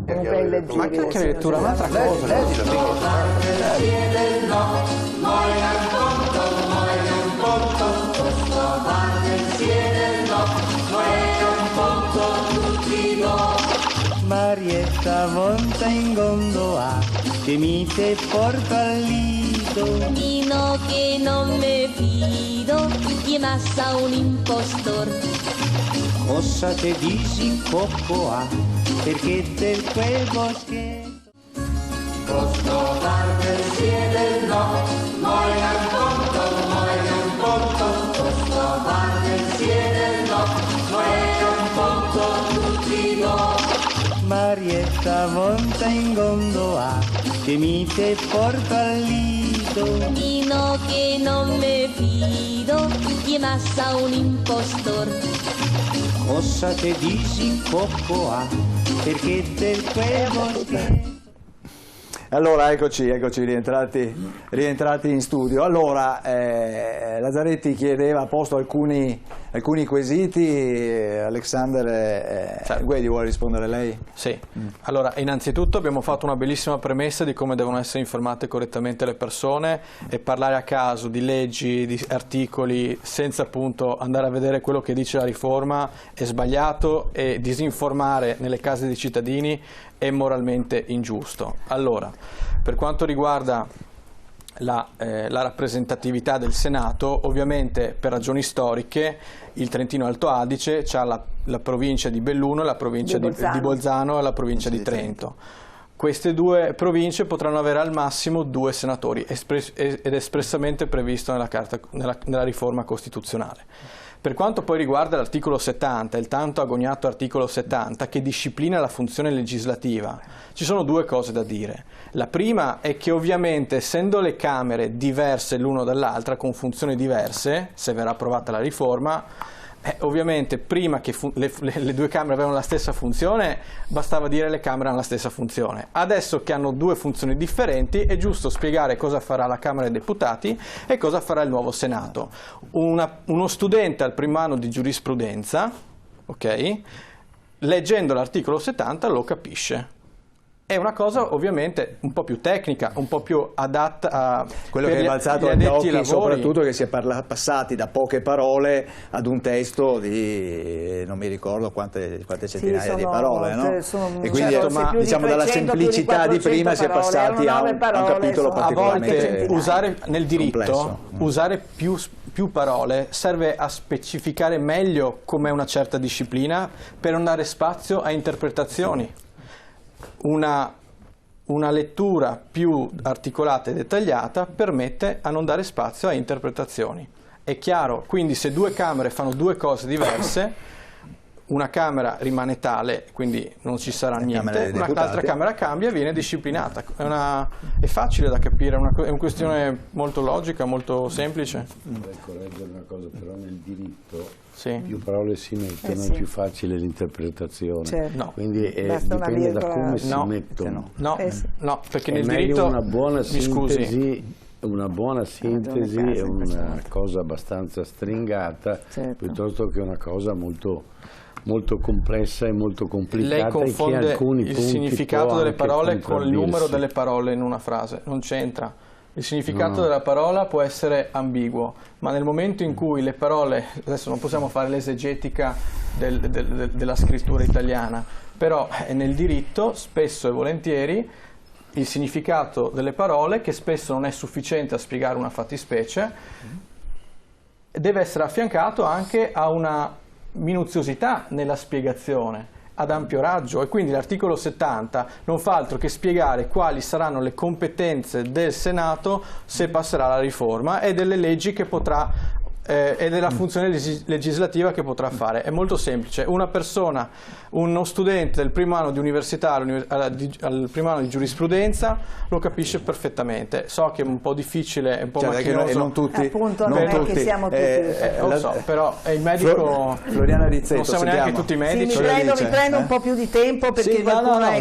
Comunque è illeggibile. Ma anche la lettura è un'altra cosa. Marietta monta in gondola che mi te porta al lido. Dino che non me fido, di massa un impostor. Cosa te dici coccoa, perché del quel boschetto. Posto parte siede no, moia un ponto, posto parte siede no, moia un ponto tutti no. Marietta monta in gondola che mi te porta al lido. Dino che non me fido, di massa un impostor. Cosa te dici coccoa, perché del quel boschetto. Allora eccoci rientrati in studio. Allora Lazzaretti chiedeva, ha posto alcuni quesiti. Alexander Guedi, vuole rispondere lei? Sì, allora innanzitutto abbiamo fatto una bellissima premessa di come devono essere informate correttamente le persone, e parlare a caso di leggi, di articoli senza appunto andare a vedere quello che dice la riforma è sbagliato, e disinformare nelle case dei cittadini è moralmente ingiusto. Allora, per quanto riguarda la rappresentatività del Senato, ovviamente per ragioni storiche il Trentino Alto Adige ha la provincia di Belluno, la provincia di Bolzano e la provincia di Trento. Queste due province potranno avere al massimo 2 senatori, ed è espressamente previsto nella riforma costituzionale. Per quanto poi riguarda l'articolo 70, il tanto agognato articolo 70, che disciplina la funzione legislativa, ci sono 2 cose da dire. La prima è che ovviamente, essendo le Camere diverse l'una dall'altra, con funzioni diverse, se verrà approvata la riforma, ovviamente prima che le 2 Camere avevano la stessa funzione, bastava dire le Camere hanno la stessa funzione. Adesso che hanno 2 funzioni differenti, è giusto spiegare cosa farà la Camera dei Deputati e cosa farà il nuovo Senato. Uno studente al primo anno di giurisprudenza, ok, leggendo l'articolo 70 lo capisce. È una cosa ovviamente un po' più tecnica, un po' più adatta a quello che è balzato agli occhi, soprattutto che si è passati da poche parole ad un testo di non mi ricordo quante centinaia di parole, no? E quindi diciamo dalla semplicità di prima si è passati a un capitolo particolarmente usare nel diritto complesso. Usare più parole serve a specificare meglio com'è una certa disciplina, per non dare spazio a interpretazioni. Una lettura più articolata e dettagliata permette a non dare spazio a interpretazioni. È chiaro, quindi se 2 Camere fanno 2 cose diverse, una Camera rimane tale, quindi non ci sarà niente, un'altra Camera cambia e viene disciplinata. È facile da capire, è una questione molto logica, molto semplice. Correggere una cosa, però nel diritto più parole si mettono è più facile l'interpretazione. Certo. No. Quindi dipende da come si mettono. No, perché è nel meglio diritto una buona sintesi. sintesi. Una buona sintesi è una cosa abbastanza stringata, piuttosto che una cosa molto complessa e molto complicata. Lei confonde e che alcuni il punti significato delle parole con il numero contraddirsi. delle parole in una frase, non c'entra. Il significato della parola può essere ambiguo, ma nel momento in cui le parole, adesso non possiamo fare l'esegetica della scrittura italiana, però nel diritto spesso e volentieri il significato delle parole, che spesso non è sufficiente a spiegare una fattispecie, deve essere affiancato anche a una minuziosità nella spiegazione, ad ampio raggio, e quindi l'articolo 70 non fa altro che spiegare quali saranno le competenze del Senato se passerà la riforma e delle leggi che potrà e della funzione legislativa che potrà fare. È molto semplice. Una persona, uno studente del primo anno di università al primo anno di giurisprudenza lo capisce perfettamente. So che è un po' difficile, è un po' macchinoso. Non tutti. Appunto, non è che siamo tutti. Lo so, però è il medico. Floriana Rizzetto, non siamo neanche tutti medici. Sì, mi prendo un po' più di tempo perché allora,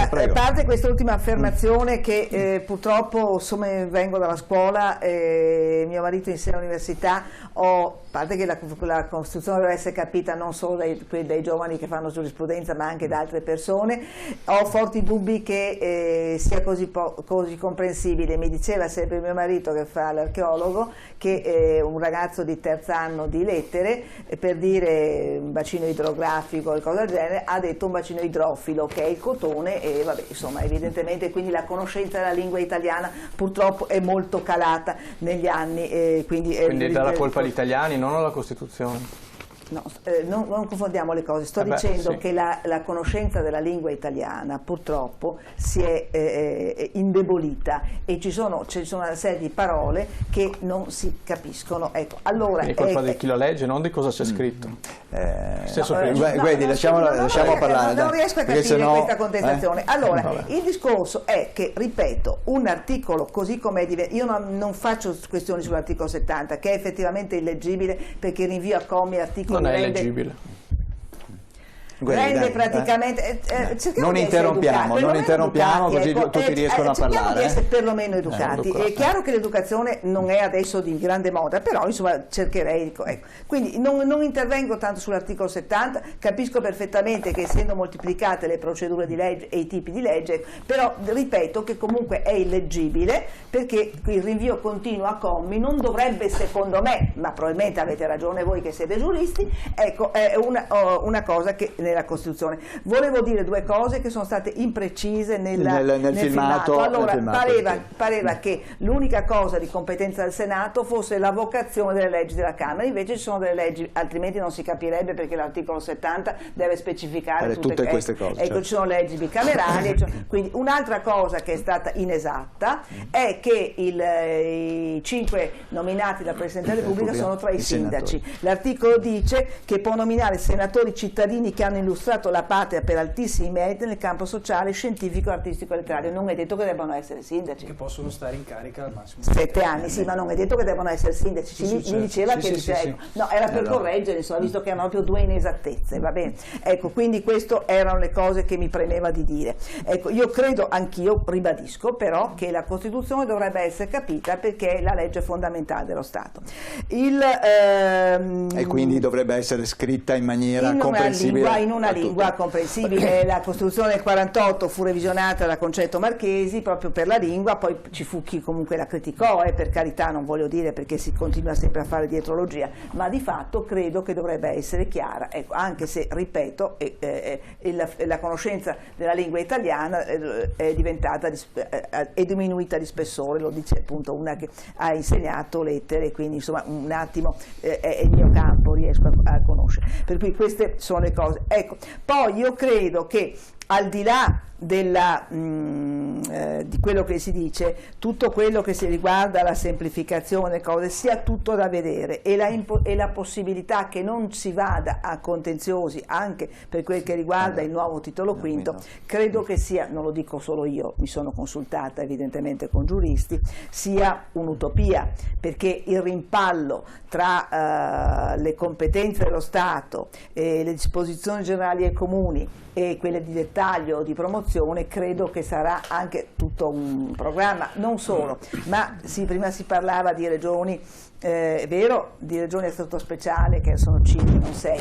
a parte quest'ultima affermazione che purtroppo, insomma, vengo dalla scuola, mio marito insegna all'università, a parte che la Costituzione deve essere capita non solo dai giovani che fanno giurisprudenza, ma anche da altre persone, ho forti dubbi che sia così comprensibile. Mi diceva sempre mio marito, che fa l'archeologo, che un ragazzo di terzo anno di lettere, per dire un bacino idrografico o cose del genere, ha detto un bacino idrofilo, che è il cotone, e vabbè, insomma, evidentemente quindi la conoscenza della lingua italiana purtroppo è molto calata negli anni. Quindi dà la colpa agli italiani, non alla Costituzione. No, non confondiamo le cose, sto dicendo sì, che la conoscenza della lingua italiana purtroppo si è indebolita e ci sono una serie di parole che non si capiscono. Ecco, allora, è colpa di chi lo legge, non di cosa c'è scritto. Guardi, lasciamo parlare. Non riesco a capire questa contestazione. Allora, il discorso è che, ripeto, un articolo così come è io non faccio questioni sull'articolo 70, che è effettivamente illeggibile, perché rinvio a commi articoli. Non è leggibile. Rende praticamente non interrompiamo così tutti riescono a parlare. Cerchiamo di essere perlomeno educati. È chiaro che l'educazione non è adesso di grande moda, però insomma cercherei, ecco. Quindi non intervengo tanto sull'articolo 70, capisco perfettamente che essendo moltiplicate le procedure di legge e i tipi di legge, però ripeto che comunque è illeggibile, perché il rinvio continuo a commi non dovrebbe, secondo me, ma probabilmente avete ragione voi che siete giuristi, ecco, è una cosa che nella Costituzione. Volevo dire due cose che sono state imprecise nel filmato. Allora, pareva che l'unica cosa di competenza del Senato fosse la vocazione delle leggi della Camera, invece ci sono delle leggi, altrimenti non si capirebbe, perché l'articolo 70 deve specificare tutte queste cose. Ecco, ci sono leggi bicamerali. Quindi un'altra cosa che è stata inesatta è che i 5 nominati dal Presidente della Repubblica sono tra i sindaci. L'articolo dice che può nominare senatori cittadini che hanno illustrato la patria per altissimi meriti nel campo sociale, scientifico, artistico e letterario. Non è detto che debbano essere sindaci. Che possono stare in carica al massimo 7 anni, sì, ma non è detto che debbano essere sindaci. Mi diceva che no, era per correggere, insomma, visto che erano proprio due inesattezze, va bene? Ecco, quindi queste erano le cose che mi premeva di dire. Ecco, io credo, anch'io ribadisco però, che la Costituzione dovrebbe essere capita, perché è la legge fondamentale dello Stato. E quindi dovrebbe essere scritta in maniera comprensibile. In una lingua comprensibile. La Costituzione del 48 fu revisionata da Concetto Marchesi proprio per la lingua, poi ci fu chi comunque la criticò, per carità, non voglio dire, perché si continua sempre a fare dietrologia, ma di fatto credo che dovrebbe essere chiara, ecco, anche se, ripeto, la conoscenza della lingua italiana è diminuita di spessore, lo dice appunto una che ha insegnato lettere, quindi insomma un attimo è il mio campo, riesco a conoscere, per cui queste sono le cose. Ecco, poi io credo che, al di là di quello che si dice, tutto quello che si riguarda la semplificazione, cose, sia tutto da vedere, e la possibilità che non si vada a contenziosi anche per quel che riguarda il nuovo titolo quinto, credo che sia, non lo dico solo io, mi sono consultata evidentemente con giuristi, sia un'utopia, perché il rimpallo tra le competenze dello Stato, le disposizioni generali e comuni e quelle di dettaglio o di promozione, credo che sarà anche tutto un programma, non solo, ma prima si parlava di regioni, è vero, di regioni a statuto speciale, che sono 5, non 6,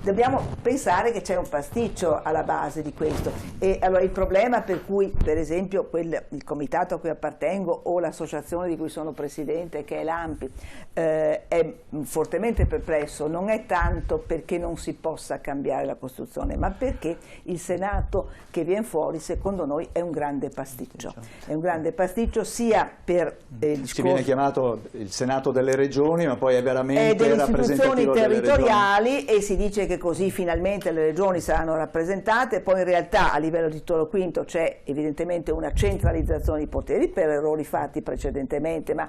dobbiamo pensare che c'è un pasticcio alla base di questo, e allora il problema per cui, per esempio, il comitato a cui appartengo o l'associazione di cui sono presidente, che è l'ANPI, è fortemente perplesso, non è tanto perché non si possa cambiare la Costituzione, ma perché il Senato che viene fuori, secondo noi, è un grande pasticcio. È un grande pasticcio sia per il discorso... Ci viene chiamato il Senato delle Regioni, ma poi è veramente delle istituzioni territoriali, e si dice che così finalmente le regioni saranno rappresentate, poi in realtà a livello di titolo quinto c'è evidentemente una centralizzazione di poteri per errori fatti precedentemente, ma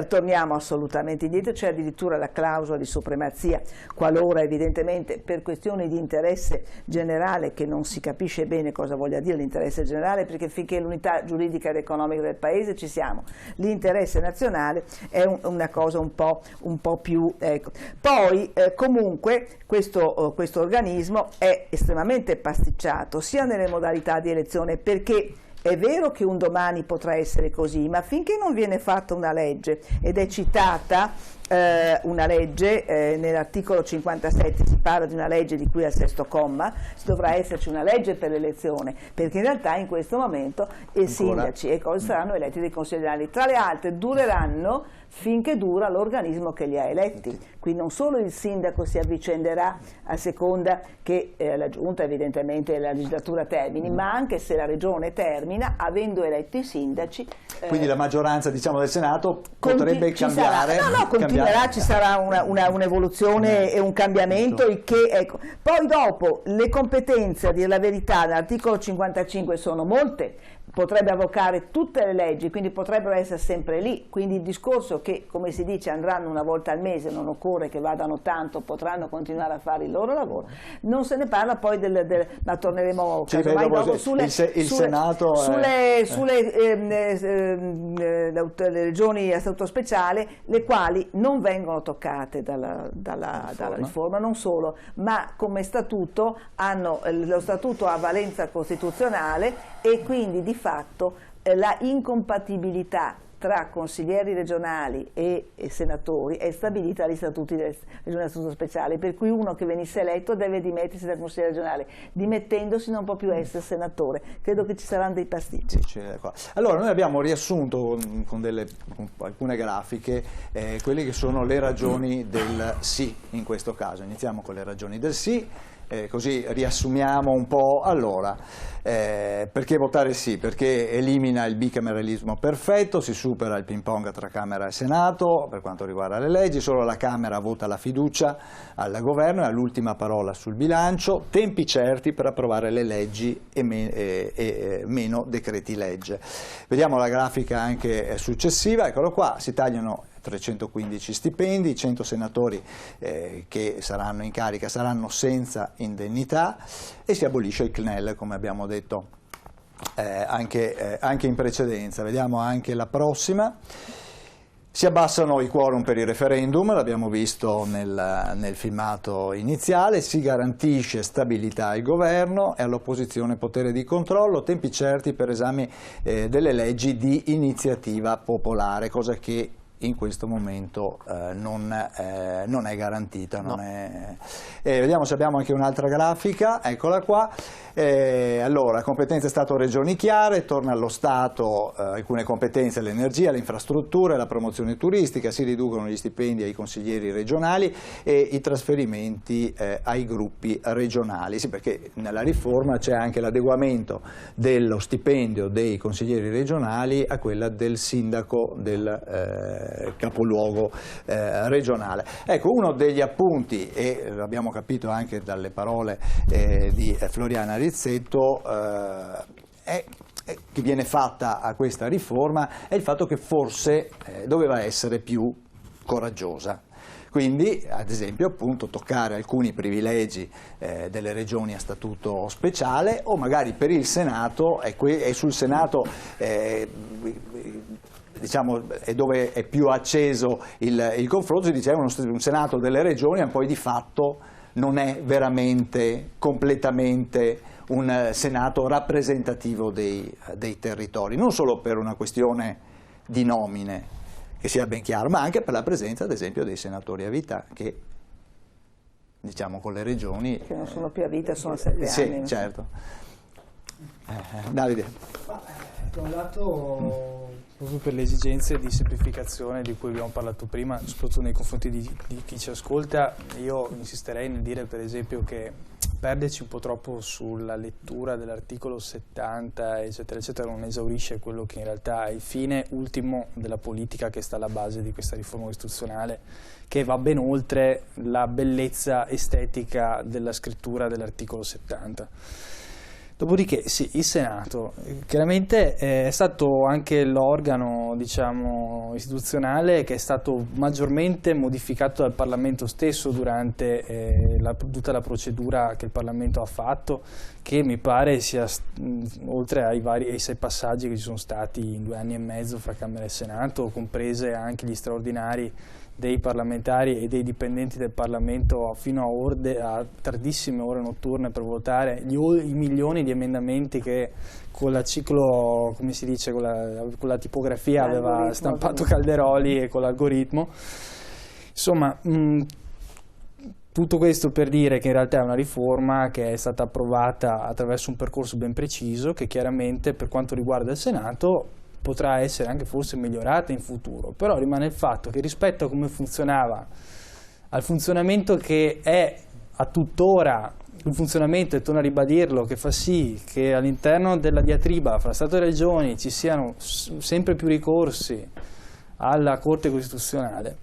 torniamo assolutamente indietro, c'è addirittura la clausola di supremazia, qualora evidentemente per questioni di interesse generale, che non si capisce bene cosa voglia dire l'interesse generale, perché finché l'unità giuridica ed economica del Paese ci siamo, l'interesse nazionale è una cosa un po' più... Ecco. Poi comunque questo organismo è estremamente pasticciato sia nelle modalità di elezione, perché È vero che un domani potrà essere così, ma finché non viene fatta una legge, ed è citata una legge, nell'articolo 57 si parla di una legge di cui al sesto comma, dovrà esserci una legge per l'elezione, perché in realtà in questo momento i sindaci e cose saranno eletti dai consigli regionali, tra le altre dureranno finché dura l'organismo che li ha eletti, quindi non solo il sindaco si avvicenderà a seconda che la giunta evidentemente la legislatura termini, ma anche se la regione termina, avendo eletto i sindaci. Quindi la maggioranza, diciamo, del Senato potrebbe cambiare? Continuerà, ci sarà un'evoluzione e un cambiamento, il che, ecco. Poi dopo le competenze, a dire la verità, nell'articolo 55 sono molte, potrebbe avocare tutte le leggi, quindi potrebbero essere sempre lì, quindi il discorso che, come si dice, andranno una volta al mese, non occorre che vadano tanto, potranno continuare a fare il loro lavoro, non se ne parla poi ma torneremo casomai dopo sulle regioni a statuto speciale, le quali non vengono toccate dalla riforma, non solo, ma come statuto lo statuto ha valenza costituzionale e quindi di fatto la incompatibilità tra consiglieri regionali e senatori è stabilita dagli statuti delle regioni a statuto speciale, per cui uno che venisse eletto deve dimettersi da consigliere regionale, dimettendosi non può più essere senatore. Credo che ci saranno dei pasticci. Allora noi abbiamo riassunto con alcune grafiche quelle che sono le ragioni del sì in questo caso. Iniziamo con le ragioni del sì. Così riassumiamo un po'. Allora, perché votare sì? Perché elimina il bicameralismo perfetto, si supera il ping pong tra Camera e Senato per quanto riguarda le leggi, solo la Camera vota la fiducia al governo e ha l'ultima parola sul bilancio, tempi certi per approvare le leggi e meno decreti legge. Vediamo la grafica anche successiva, eccolo qua, si tagliano 315 stipendi, 100 senatori che saranno in carica saranno senza indennità e si abolisce il CNEL, come abbiamo detto anche in precedenza. Vediamo anche la prossima. Si abbassano i quorum per il referendum, l'abbiamo visto nel filmato iniziale, si garantisce stabilità al governo e all'opposizione potere di controllo, tempi certi per esami delle leggi di iniziativa popolare, cosa che in questo momento non è garantita. No. Vediamo se abbiamo anche un'altra grafica, eccola qua. Allora, competenze Stato-Regioni chiare, torna allo Stato alcune competenze, l'energia, le infrastrutture, la promozione turistica, si riducono gli stipendi ai consiglieri regionali e i trasferimenti ai gruppi regionali, sì, perché nella riforma c'è anche l'adeguamento dello stipendio dei consiglieri regionali a quella del sindaco del capoluogo regionale. Ecco, uno degli appunti, e l'abbiamo capito anche dalle parole di Floriana Rizzetto, che viene fatta a questa riforma è il fatto che forse doveva essere più coraggiosa. Quindi, ad esempio, appunto, toccare alcuni privilegi delle regioni a statuto speciale, o magari per il Senato, e sul Senato diciamo, è dove è più acceso il confronto, si diceva un Senato delle regioni, ma poi di fatto non è veramente completamente un Senato rappresentativo dei territori, non solo per una questione di nomine, che sia ben chiaro, ma anche per la presenza, ad esempio, dei senatori a vita che, diciamo, con le regioni... Che non sono più a vita, sono 7 anni. Sì, certo. Davide. Da un lato, proprio per le esigenze di semplificazione di cui abbiamo parlato prima, soprattutto nei confronti di chi ci ascolta, io insisterei nel dire, per esempio, che perderci un po' troppo sulla lettura dell'articolo 70 eccetera eccetera non esaurisce quello che in realtà è il fine ultimo della politica che sta alla base di questa riforma costituzionale, che va ben oltre la bellezza estetica della scrittura dell'articolo 70. Dopodiché sì, il Senato chiaramente è stato anche l'organo, diciamo, istituzionale che è stato maggiormente modificato dal Parlamento stesso durante tutta la procedura che il Parlamento ha fatto, che mi pare sia, oltre ai 6 passaggi che ci sono stati in 2 anni e mezzo fra Camera e Senato, comprese anche gli straordinari dei parlamentari e dei dipendenti del Parlamento fino a tardissime ore notturne per votare i milioni di emendamenti che con la ciclo, come si dice, con la tipografia aveva stampato Calderoli e con l'algoritmo. Insomma, tutto questo per dire che in realtà è una riforma che è stata approvata attraverso un percorso ben preciso, che chiaramente per quanto riguarda il Senato potrà essere anche forse migliorata in futuro, però rimane il fatto che rispetto a come funzionava, al funzionamento che è a tuttora, un funzionamento, e torno a ribadirlo, che fa sì che all'interno della diatriba fra Stato e Regioni ci siano sempre più ricorsi alla Corte Costituzionale.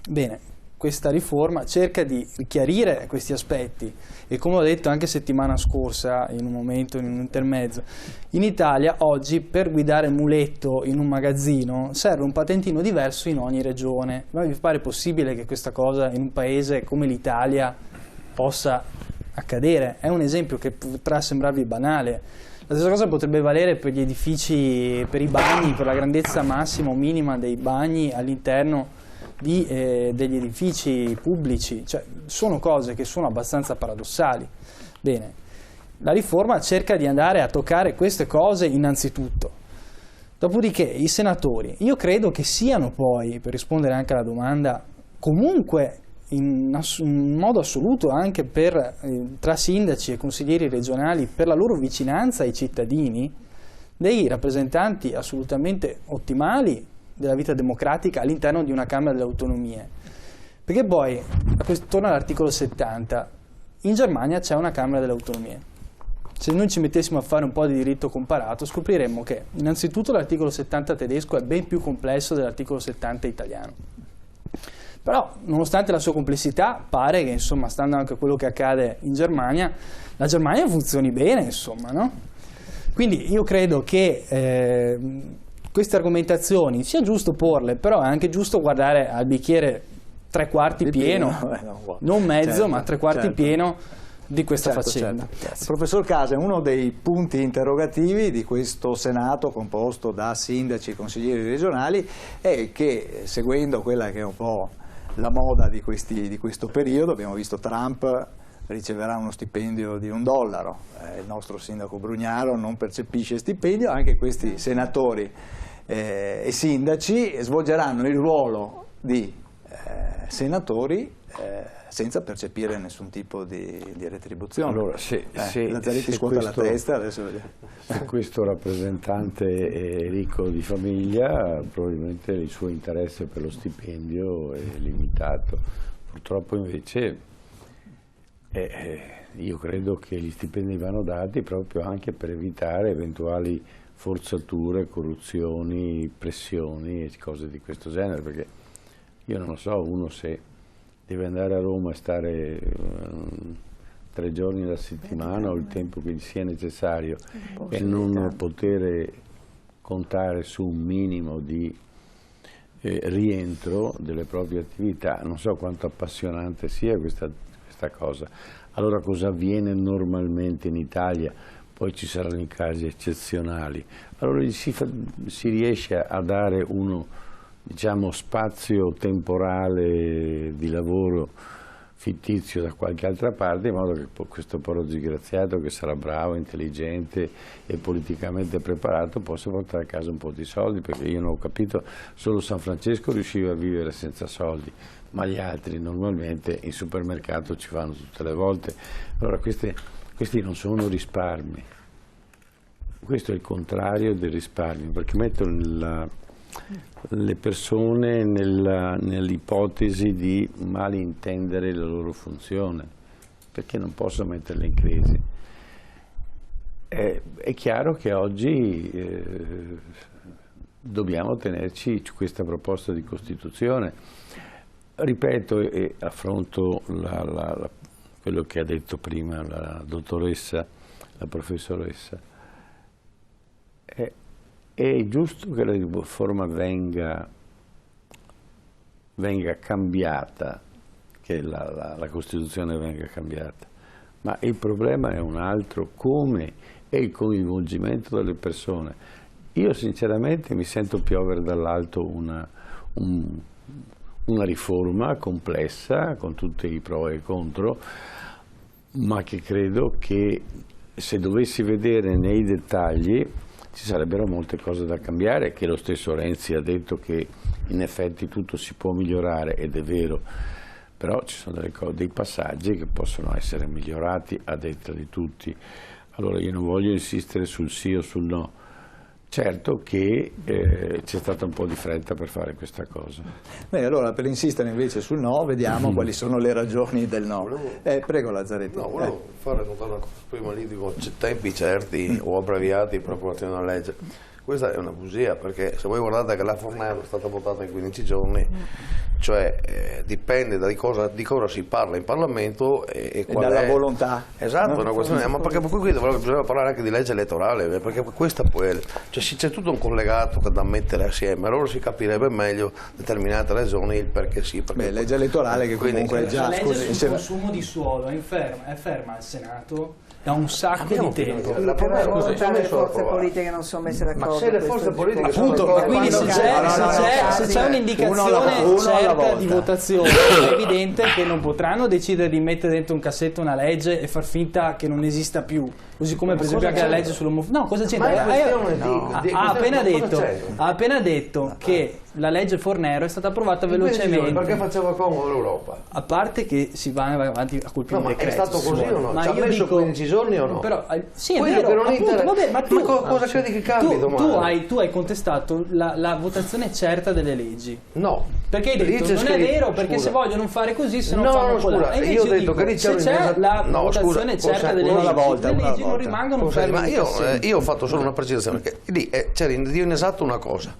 Bene, questa riforma cerca di chiarire questi aspetti e, come ho detto anche settimana scorsa in un momento, in un intermezzo, in Italia oggi per guidare muletto in un magazzino serve un patentino diverso in ogni regione. Ma vi pare possibile che questa cosa in un paese come l'Italia possa accadere? È un esempio che potrà sembrarvi banale. La stessa cosa potrebbe valere per gli edifici, per i bagni, per la grandezza massima o minima dei bagni all'interno degli edifici pubblici. Cioè, sono cose che sono abbastanza paradossali. Bene, la riforma cerca di andare a toccare queste cose innanzitutto. Dopodiché i senatori, io credo che siano poi, per rispondere anche alla domanda, comunque in modo assoluto anche tra sindaci e consiglieri regionali, per la loro vicinanza ai cittadini, dei rappresentanti assolutamente ottimali della vita democratica all'interno di una Camera delle Autonomie. Perché poi, torno all'articolo 70, in Germania c'è una Camera delle Autonomie. Se noi ci mettessimo a fare un po' di diritto comparato, scopriremmo che innanzitutto l'articolo 70 tedesco è ben più complesso dell'articolo 70 italiano. Però, nonostante la sua complessità, pare che, insomma, stando anche a quello che accade in Germania, la Germania funzioni bene, insomma, no? Quindi io credo che queste argomentazioni sia giusto porle, però è anche giusto guardare al bicchiere 3/4 pieno, non mezzo, certo, ma 3/4 pieno di questa faccenda. Certo. Professor Casa, uno dei punti interrogativi di questo Senato composto da sindaci e consiglieri regionali è che, seguendo quella che è un po' la moda di questo periodo, abbiamo visto Trump riceverà uno stipendio di $1, il nostro sindaco Brugnaro non percepisce stipendio, anche questi senatori e sindaci svolgeranno il ruolo di senatori senza percepire nessun tipo di retribuzione. Allora, Lazzaretti scuote la testa, adesso vediamo. Se questo rappresentante è ricco di famiglia, probabilmente il suo interesse per lo stipendio è limitato. Purtroppo invece io credo che gli stipendi vanno dati proprio anche per evitare eventuali forzature, corruzioni, pressioni e cose di questo genere, perché io non lo so, uno se deve andare a Roma e stare 3 giorni alla settimana o il tempo che gli sia necessario e non poter contare su un minimo di rientro delle proprie attività, non so quanto appassionante sia questa cosa. Allora cosa avviene normalmente in Italia? Poi ci saranno i casi eccezionali. Allora si riesce a dare uno, diciamo, spazio temporale di lavoro fittizio da qualche altra parte, in modo che questo povero disgraziato, che sarà bravo, intelligente e politicamente preparato, possa portare a casa un po' di soldi, perché io non ho capito, solo San Francesco riusciva a vivere senza soldi, ma gli altri normalmente in supermercato ci vanno tutte le volte. Allora questi non sono risparmi, questo è il contrario del risparmio, perché mettono le persone nell'ipotesi di malintendere la loro funzione, perché non posso metterle in crisi. È chiaro che oggi dobbiamo tenerci questa proposta di Costituzione. Ripeto e affronto quello che ha detto prima la dottoressa, la professoressa. È giusto che la riforma venga cambiata, che la Costituzione venga cambiata, ma il problema è un altro: come è il coinvolgimento delle persone. Io sinceramente mi sento piovere dall'alto una riforma complessa con tutti i pro e i contro, ma che credo che se dovessi vedere nei dettagli ci sarebbero molte cose da cambiare, che lo stesso Renzi ha detto che in effetti tutto si può migliorare, ed è vero, però ci sono dei passaggi che possono essere migliorati a detta di tutti. Allora io non voglio insistere sul sì o sul no. Certo che c'è stata un po' di fretta per fare questa cosa. Beh, allora per insistere invece sul no, vediamo quali sono le ragioni del no. Prego Lazzaretti. No, volevo fare notare una cosa. Prima lì dico tempi certi o abbreviati per approvazione della legge. Questa è una bugia, perché se voi guardate che la Fornero è stata votata in 15 giorni, cioè dipende da di cosa si parla in Parlamento e qual dalla è volontà. Esatto, è una questione, ma perché qui bisogna parlare anche di legge elettorale, perché questa poi è, cioè c'è tutto un collegato da mettere assieme, allora si capirebbe meglio determinate ragioni il perché sì. Perché legge elettorale che comunque è già... La legge sul consumo di suolo è ferma al Senato da un sacco di tempo. La volontà delle forze politiche non sono messe d'accordo. Ma se le forze politiche appunto, quindi se c'è un'indicazione certa di votazione, è evidente che non potranno decidere di mettere dentro un cassetto una legge e far finta che non esista più. Così come per esempio anche la legge sull'omofobia. No, cosa c'entra? Ha appena detto che la legge Fornero è stata approvata velocemente. Perché faceva comodo l'Europa? A parte che si va avanti a colpi di decreto. Ma è stato così o no? Ci ha messo 15 giorni o no? Però, sì, è vero, appunto, vabbè, ma tu, cosa credi che cambi domani? Tu hai contestato la votazione certa delle leggi. No. Perché hai detto non è vero, perché se vogliono fare così se non fanno scusa, io ho detto che se c'è la votazione certa delle leggi, non rimangono ferme. Ma io ho fatto solo una precisazione, che lì c'era inesatto una cosa,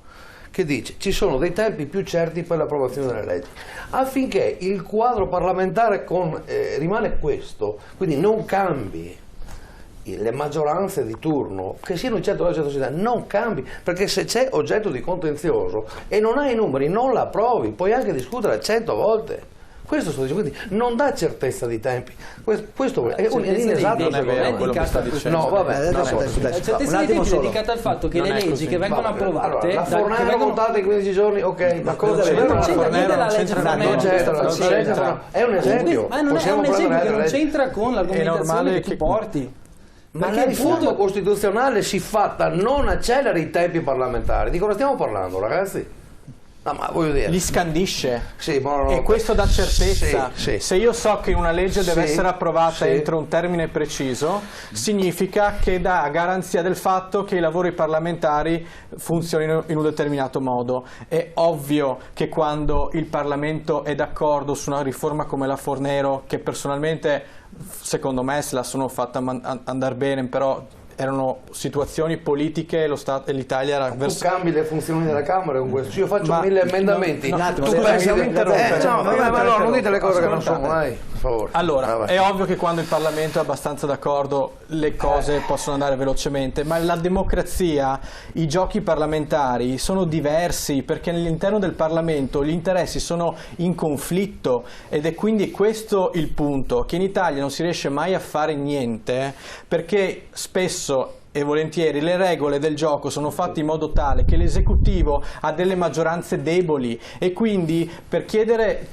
che dice ci sono dei tempi più certi per l'approvazione delle leggi, affinché il quadro parlamentare rimane questo, quindi non cambi. Le maggioranze di turno, che siano in certo o certo società, non cambi, perché se c'è oggetto di contenzioso e non hai i numeri, non la approvi, puoi anche discutere 100 volte. Questo sto dicendo, quindi non dà certezza di tempi. Questo è un inesatto. Non è vero quello che sta dicendo. No, vabbè, la certezza dei tempi è dedicata al fatto che le leggi che vengono approvate, la Fornero votate in 15 giorni, ok, ma cosa è un esempio. Ma non è un esempio che non c'entra con l'argomentazione che tu porti. Ma la riforma costituzionale si fatta non accelera i tempi parlamentari. Di cosa stiamo parlando, ragazzi? No, ma voglio dire, li scandisce, sì, e questo dà certezza. Sì. Se io so che una legge deve essere approvata entro un termine preciso, significa che dà garanzia del fatto che i lavori parlamentari funzionino in un determinato modo. È ovvio che quando il Parlamento è d'accordo su una riforma come la Fornero, che personalmente secondo me se la sono fatta andare bene, però erano situazioni politiche e l'Italia era tu cambi le funzioni della Camera con questo. Io faccio 1000 emendamenti, tu pensi di interrompere? Ma allora non dite le cose che non sono, dai, per favore. Allora, è ovvio che quando il Parlamento è abbastanza d'accordo le cose possono andare velocemente, ma la democrazia, i giochi parlamentari sono diversi, perché all'interno del Parlamento gli interessi sono in conflitto, ed è quindi questo il punto, che in Italia non si riesce mai a fare niente, perché spesso e volentieri le regole del gioco sono fatte in modo tale che l'esecutivo ha delle maggioranze deboli, e quindi per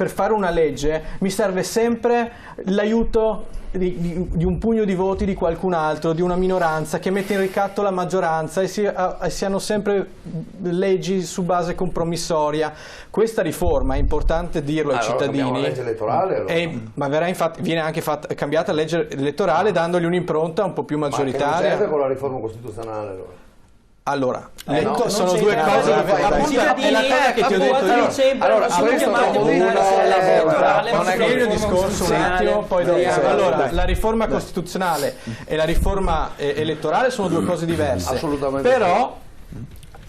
fare una legge mi serve sempre l'aiuto di un pugno di voti di qualcun altro, di una minoranza che mette in ricatto la maggioranza, e si hanno sempre leggi su base compromissoria. Questa riforma, è importante dirlo ai cittadini, la legge elettorale, allora. Ma viene anche cambiata la legge elettorale, dandogli un'impronta un po' più maggioritaria. Ma che non serve con la riforma costituzionale, allora? Sono due cose, appunto, è la cosa che ti ho detto io. Allora, il discorso un attimo, poi allora, la riforma costituzionale e la riforma elettorale sono due cose diverse. Assolutamente. Però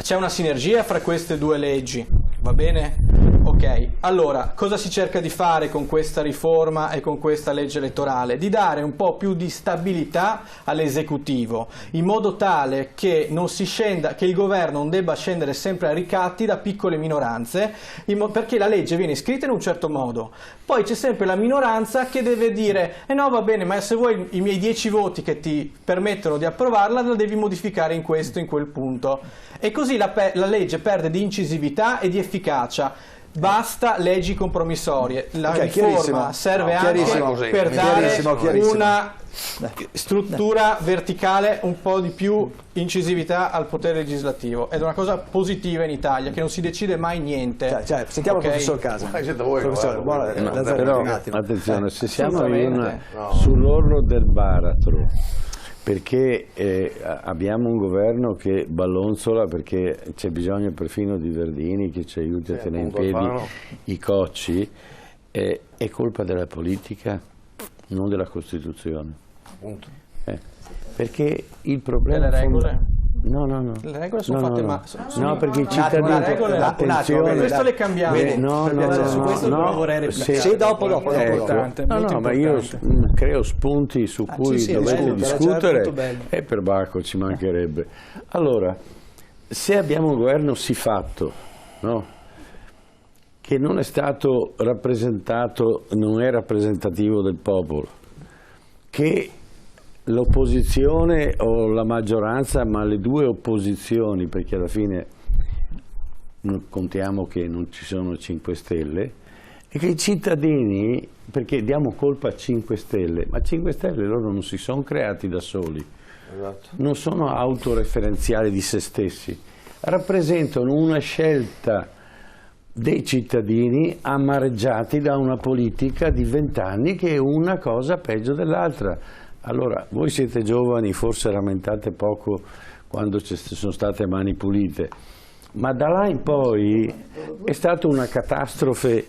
c'è una sinergia fra queste due leggi, va bene? Ok, allora cosa si cerca di fare con questa riforma e con questa legge elettorale? Di dare un po' più di stabilità all'esecutivo, in modo tale che non si scenda, che il governo non debba scendere sempre a ricatti da piccole minoranze, perché la legge viene scritta in un certo modo, poi c'è sempre la minoranza che deve dire no, va bene, ma se vuoi i miei 10 voti che ti permettono di approvarla, la devi modificare in questo, in quel punto, e così la legge perde di incisività e di efficacia. basta leggi compromissorie, la riforma serve anche per dare una struttura verticale, un po' di più incisività al potere legislativo, ed è una cosa positiva in Italia, che non si decide mai niente. Sentiamo il professor Casa. Però attenzione, se siamo sull'orlo del baratro, perché abbiamo un governo che ballonzola, perché c'è bisogno perfino di Verdini che ci aiuti a tenere in piedi i cocci, è colpa della politica, non della Costituzione. Perché il problema delle regole? No. Le regole sono fatte male. No, perché i cittadini... Attenzione, questo le cambiamo. Su questo però vorrei replicare. Sì, dopo. No, ma io creo spunti su cui dovete discutere, e per Bacco ci mancherebbe. Allora, se abbiamo un governo siffatto, no? Che non è stato rappresentato, non è rappresentativo del popolo, che l'opposizione o la maggioranza, ma le due opposizioni, perché alla fine contiamo che non ci sono 5 Stelle, e che i cittadini, perché diamo colpa a 5 Stelle, ma 5 Stelle loro non si sono creati da soli, non sono autoreferenziali di se stessi, rappresentano una scelta dei cittadini amareggiati da una politica di 20 anni che è una cosa peggio dell'altra. Allora, voi siete giovani, forse rammentate poco quando ci sono state Mani Pulite, ma da là in poi è stata una catastrofe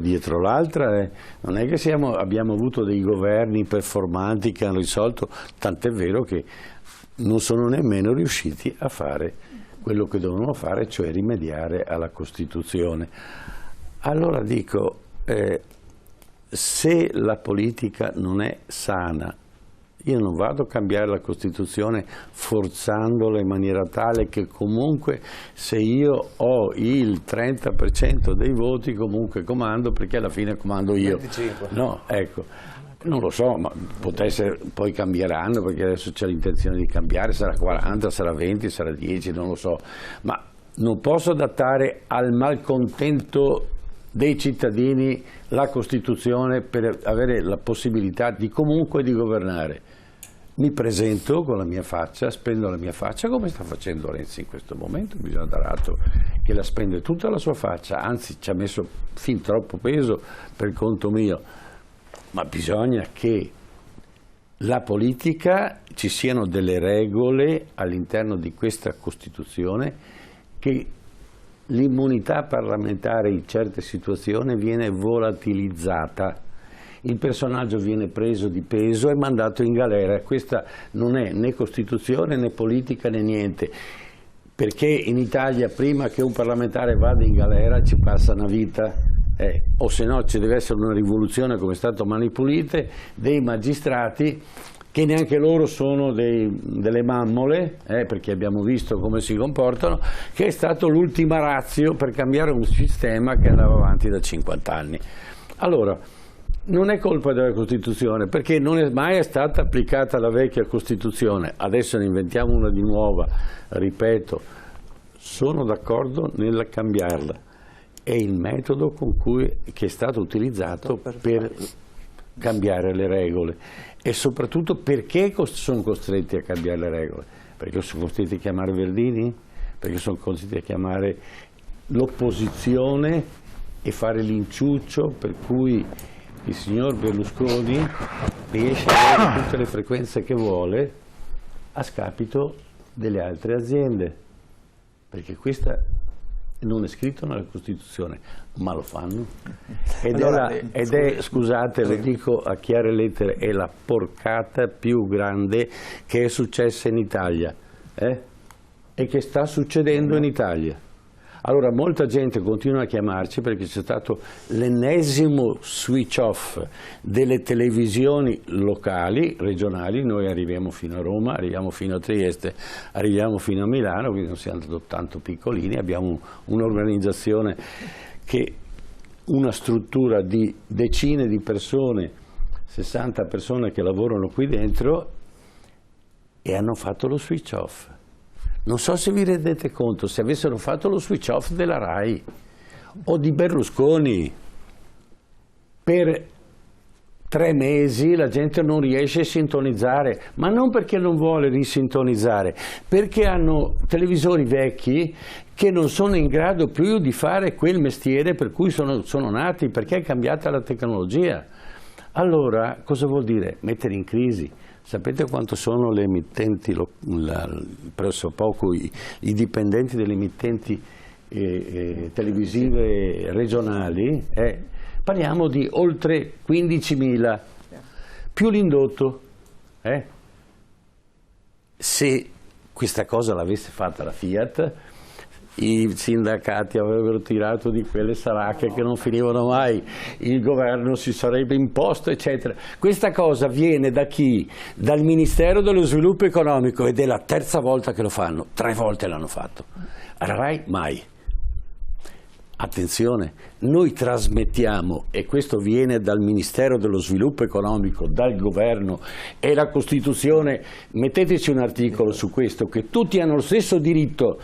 dietro l'altra. Non è che abbiamo avuto dei governi performanti che hanno risolto, tant'è vero che non sono nemmeno riusciti a fare quello che dovevano fare, cioè rimediare alla Costituzione. Allora dico, se la politica non è sana, io non vado a cambiare la Costituzione forzandola in maniera tale che comunque se io ho il 30% dei voti comunque comando, perché alla fine comando io. 25. No, ecco, non lo so, ma poi cambieranno, perché adesso c'è l'intenzione di cambiare, sarà 40, sarà 20, sarà 10, non lo so, ma non posso adattare al malcontento dei cittadini la Costituzione per avere la possibilità di comunque di governare. Mi presento con la mia faccia, spendo la mia faccia, come sta facendo Renzi in questo momento. Bisogna dare atto che la spende tutta la sua faccia, anzi ci ha messo fin troppo peso per conto mio, ma bisogna che la politica, ci siano delle regole all'interno di questa Costituzione, che l'immunità parlamentare in certe situazioni viene volatilizzata, il personaggio viene preso di peso e mandato in galera. Questa non è né Costituzione né politica né niente, perché in Italia prima che un parlamentare vada in galera ci passa una vita, o se no ci deve essere una rivoluzione come è stato Mani Pulite, dei magistrati che neanche loro sono delle mammole, perché abbiamo visto come si comportano, che è stato l'ultima ratio per cambiare un sistema che andava avanti da 50 anni. Allora, non è colpa della Costituzione, perché non è mai stata applicata la vecchia Costituzione, adesso ne inventiamo una di nuova, ripeto, sono d'accordo nel cambiarla, è il metodo che è stato utilizzato per cambiare le regole. E soprattutto perché sono costretti a cambiare le regole? Perché sono costretti a chiamare Verdini? Perché sono costretti a chiamare l'opposizione e fare l'inciuccio per cui il signor Berlusconi riesce a avere tutte le frequenze che vuole a scapito delle altre aziende? Perché questa non è scritto nella Costituzione, ma lo fanno. Scusate, lo dico a chiare lettere, è la porcata più grande che è successa in Italia e che sta succedendo in Italia. Allora molta gente continua a chiamarci perché c'è stato l'ennesimo switch off delle televisioni locali, regionali. Noi arriviamo fino a Roma, arriviamo fino a Trieste, arriviamo fino a Milano, quindi non siamo tanto piccolini, abbiamo un'organizzazione che una struttura di decine di persone, 60 persone che lavorano qui dentro, e hanno fatto lo switch off. Non so se vi rendete conto, se avessero fatto lo switch off della RAI o di Berlusconi, per 3 mesi la gente non riesce a sintonizzare, ma non perché non vuole risintonizzare, perché hanno televisori vecchi che non sono in grado più di fare quel mestiere per cui sono nati, perché è cambiata la tecnologia. Allora, cosa vuol dire? Mettere in crisi. Sapete quanto sono le emittenti, pressopoco i dipendenti delle emittenti televisive regionali? Parliamo di oltre 15.000, più l'indotto. Se questa cosa l'avesse fatta la Fiat, i sindacati avrebbero tirato di quelle saracche che non finivano mai, il governo si sarebbe imposto, eccetera. Questa cosa viene da chi? Dal Ministero dello Sviluppo Economico, ed è la 3ª volta che lo fanno, 3 volte l'hanno fatto. Alla RAI mai. Attenzione, noi trasmettiamo, e questo viene dal Ministero dello Sviluppo Economico, dal governo, e la Costituzione, metteteci un articolo su questo, che tutti hanno lo stesso diritto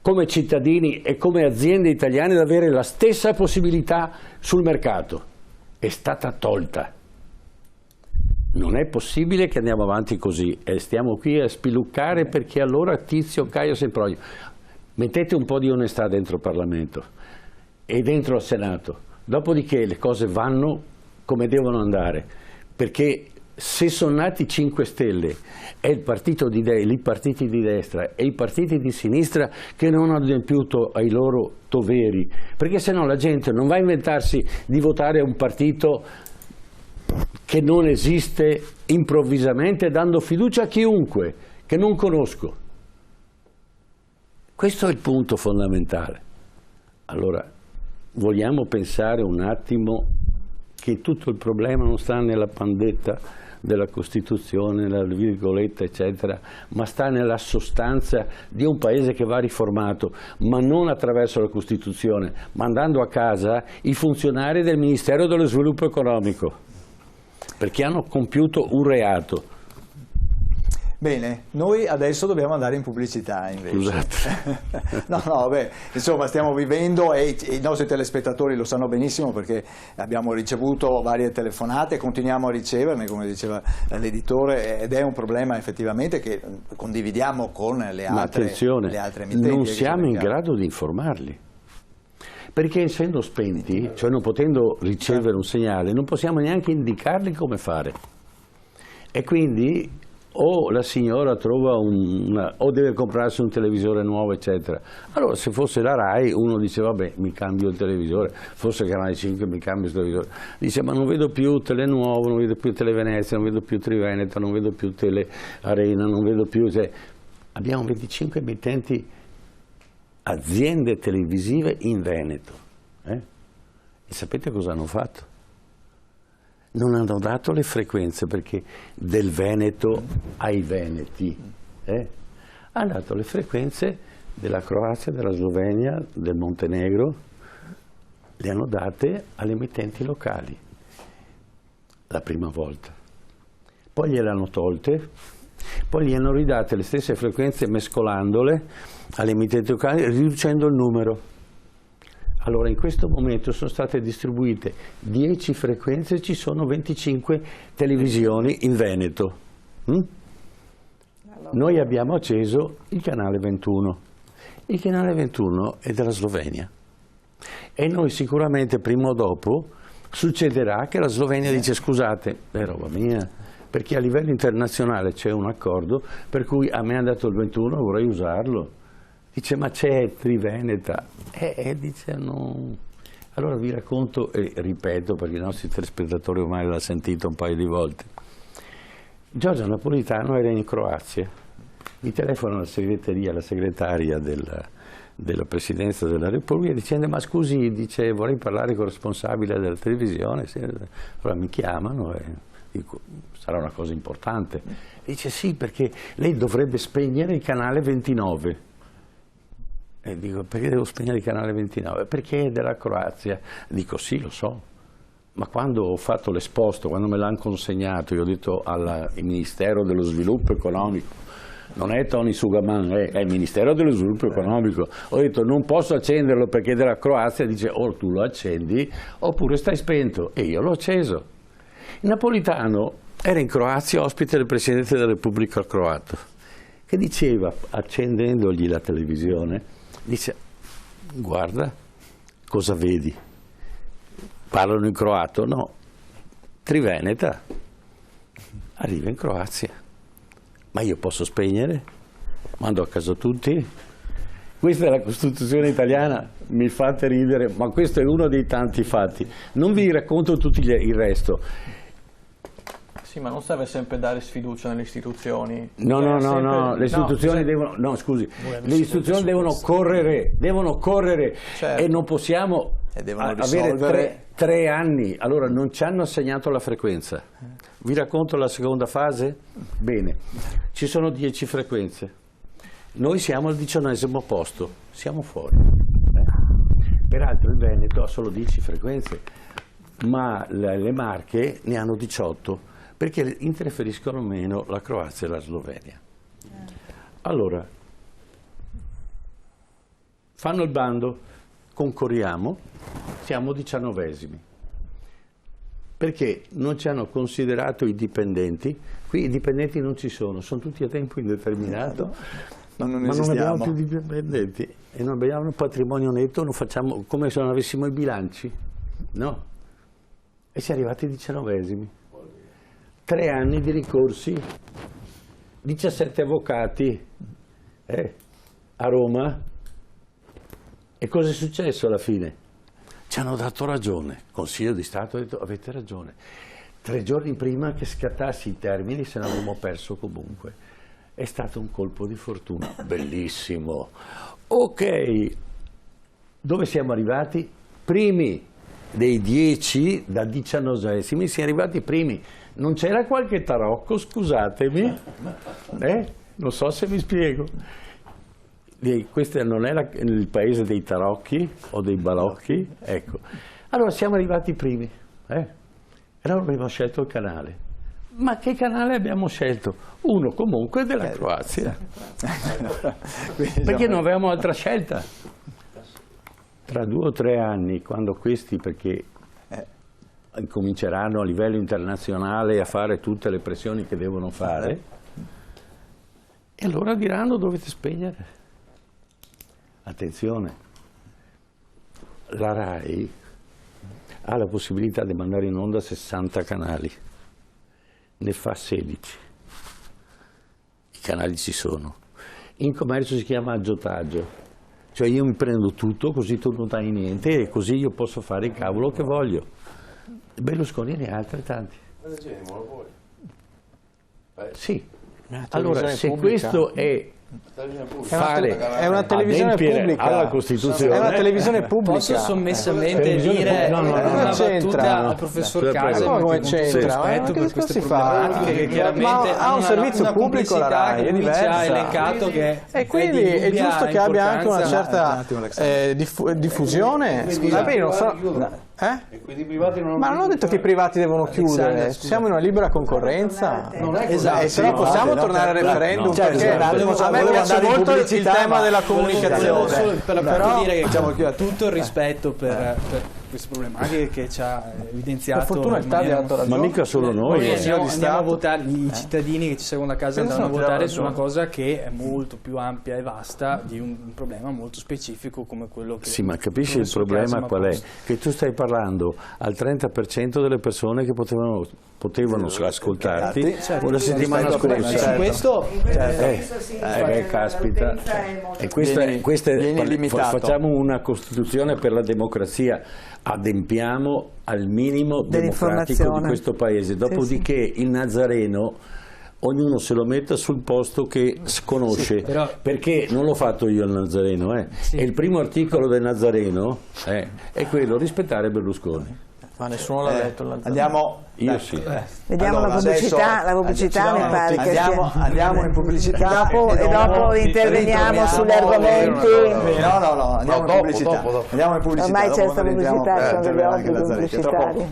come cittadini e come aziende italiane ad avere la stessa possibilità sul mercato. È stata tolta. Non è possibile che andiamo avanti così e stiamo qui a spiluccare perché allora Tizio, Caio, Sempronio. Mettete un po' di onestà dentro il Parlamento e dentro il Senato, dopodiché le cose vanno come devono andare, perché se sono nati 5 Stelle è il partito di i partiti di destra e i partiti di sinistra che non hanno adempiuto ai loro doveri, perché se no la gente non va a inventarsi di votare un partito che non esiste improvvisamente dando fiducia a chiunque che non conosco. Questo è il punto fondamentale. Allora, vogliamo pensare un attimo che tutto il problema non sta nella pandetta della Costituzione, nella virgoletta, eccetera, ma sta nella sostanza di un paese che va riformato, ma non attraverso la Costituzione, mandando a casa i funzionari del Ministero dello Sviluppo Economico, perché hanno compiuto un reato. Bene, noi adesso dobbiamo andare in pubblicità invece. Scusate. No, beh, insomma stiamo vivendo e i nostri telespettatori lo sanno benissimo perché abbiamo ricevuto varie telefonate, continuiamo a riceverne, come diceva l'editore, ed è un problema effettivamente che condividiamo con le altre emittenti. Non siamo in grado di informarli. Perché essendo spenti, cioè non potendo ricevere un segnale, non possiamo neanche indicarli come fare. E quindi o la signora trova o deve comprarsi un televisore nuovo, eccetera. Allora se fosse la RAI uno dice vabbè mi cambio il televisore, fosse Canale 5 mi cambio il televisore. Dice ma non vedo più Tele Nuovo, non vedo più Tele Venezia, non vedo più Triveneto, non vedo più Tele Arena, non vedo più... Cioè, abbiamo 25 emittenti, aziende televisive in Veneto. E sapete cosa hanno fatto? Non hanno dato le frequenze perché del Veneto ai Veneti, hanno dato le frequenze della Croazia, della Slovenia, del Montenegro, le hanno date alle emittenti locali la prima volta, poi gliele hanno tolte, poi gli hanno ridate le stesse frequenze mescolandole alle emittenti locali, riducendo il numero. Allora in questo momento sono state distribuite 10 frequenze e ci sono 25 televisioni in Veneto. Noi abbiamo acceso il canale 21. Il canale 21 è della Slovenia. E noi sicuramente prima o dopo succederà che la Slovenia dice scusate, è roba mia, perché a livello internazionale c'è un accordo per cui a me ha dato il 21 vorrei usarlo. Dice ma c'è Triveneta, dice no. Allora vi racconto e ripeto perché i nostri telespettatori ormai l'hanno sentito un paio di volte. Giorgio Napolitano era in Croazia, mi telefona alla segreteria, la segretaria della Presidenza della Repubblica dicendo ma scusi, dice vorrei parlare con il responsabile della televisione, allora mi chiamano e dico sarà una cosa importante. Dice sì perché lei dovrebbe spegnere il canale 29. E dico, perché devo spegnere il canale 29? Perché è della Croazia. Dico, sì, lo so. Ma quando ho fatto l'esposto, quando me l'hanno consegnato, io ho detto al Ministero dello Sviluppo Economico, non è Tony Sugaman, è il Ministero dello Sviluppo Economico. Ho detto non posso accenderlo perché della Croazia, dice o tu lo accendi oppure stai spento, e io l'ho acceso. Il Napolitano era in Croazia ospite del Presidente della Repubblica croato, che diceva, accendendogli la televisione, dice guarda cosa vedi, parlano in croato, no, Triveneta arriva in Croazia, ma io posso spegnere, mando a casa tutti. Questa è la Costituzione italiana, mi fate ridere, ma questo è uno dei tanti fatti, non vi racconto tutto il resto. Sì, ma non serve sempre dare sfiducia nelle istituzioni. No, le istituzioni devono, no scusi, le istituzioni devono correre, certo. E non possiamo avere tre anni. Allora non ci hanno assegnato la frequenza. Vi racconto la seconda fase? Bene, ci sono 10 frequenze, noi siamo al 19° posto, siamo fuori. Peraltro il Veneto ha solo 10 frequenze, ma le Marche ne hanno 18, perché interferiscono meno la Croazia e la Slovenia. Allora, fanno il bando, concorriamo, siamo 19esimi, perché non ci hanno considerato i dipendenti. Qui i dipendenti non ci sono tutti a tempo indeterminato, ma non abbiamo più dipendenti e non abbiamo un patrimonio netto, non facciamo come se non avessimo i bilanci, no? E si è arrivati 19esimi. 3 anni di ricorsi, 17 avvocati a Roma. E cosa è successo alla fine? Ci hanno dato ragione, Consiglio di Stato ha detto avete ragione. 3 giorni prima che scattassi i termini se ne avremmo perso comunque. È stato un colpo di fortuna, bellissimo. Ok, dove siamo arrivati? Primi dei 10, da 19esimi, siamo arrivati primi. Non c'era qualche tarocco, scusatemi, non so se mi spiego. Questo non è il paese dei tarocchi o dei balocchi, ecco. Allora siamo arrivati primi, e allora abbiamo scelto il canale. Ma che canale abbiamo scelto? Uno comunque della Croazia, perché non avevamo altra scelta. Tra 2 o 3 anni, quando questi, perché cominceranno a livello internazionale a fare tutte le pressioni che devono fare, e allora diranno dovete spegnere. Attenzione, la RAI ha la possibilità di mandare in onda 60 canali, ne fa 16, i canali ci sono. In commercio si chiama aggiotaggio, cioè io mi prendo tutto così tu non dai niente e così io posso fare il cavolo che voglio. Berlusconi ne ha altrettanti. Sì, allora se questo è è una televisione pubblica alla Costituzione, è una televisione pubblica. Posso sommessamente dire una battuta al professor Casa, come c'entra? Rispetto per queste problematiche che chiaramente ha un servizio pubblico, la RAI è diversa, ha elencato che e quindi è giusto che abbia anche una certa diffusione. Ma non ho detto che i privati devono chiudere, siamo in una libera concorrenza, e se no possiamo tornare al referendum, perché a me piace molto il tema della comunicazione. Però dire che tutto il rispetto per queste problematiche che ci ha evidenziato. Per fortuna il TAV ha dato ragione. Ma mica solo noi. Andiamo a votare, i cittadini che ci seguono da casa andranno a votare su una cosa che è molto più ampia e vasta di un problema molto specifico come quello che... Sì, ma capisci il problema qual è? Che tu stai parlando al 30% delle persone che potevano ascoltarti una settimana scorsa. Su questo caspita, e questa facciamo una Costituzione per la democrazia, adempiamo al minimo democratico di questo paese, dopodiché il Nazareno ognuno se lo metta sul posto che conosce, perché non l'ho fatto io il Nazareno, e il primo articolo del Nazareno è quello, rispettare Berlusconi. Ma nessuno l'ha letto. Io sì. Vediamo allora, la pubblicità mi pare che andiamo in pubblicità e dopo interveniamo sugli argomenti. No, andiamo in pubblicità. Ormai c'è questa pubblicità, sono degli obblighi pubblicitari.